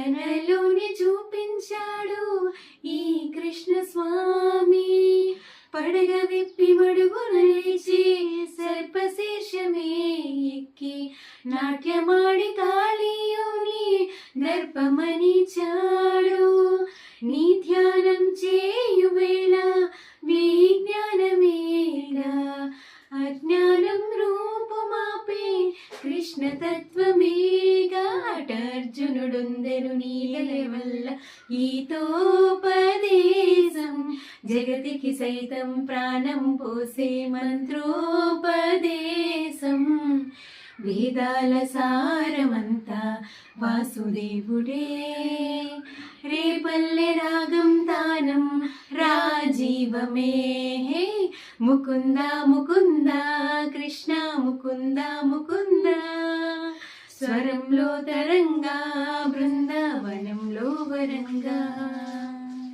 తనలోని చూపించాడు ఈ కృష్ణ స్వామి. పడగ విప్పి మడుగున లేచి సర్పశీర్షమే ఎక్కి నాట్యమాడి కాళీయుని దర్పమనిచాడు. నీ ధ్యానం చేయువేళ విజ్ఞానమేగా అజ్ఞానం రూపుమాపే కృష్ణ తత్వమేగా. అర్జునుడొందరు నీల వల్ల గీతోపదేశం జగతికి సైతం ప్రాణం పోసే మంత్రోపదేశం. వేదాల సారమంతా వాసుదేవుడే, రేపల్లె రాగం తానం రాజీవమే. ముకుంద ముకుంద కృష్ణ ముకుంద ముకుంద, స్వరంలో తరంగా బృందావనంలో వరంగా.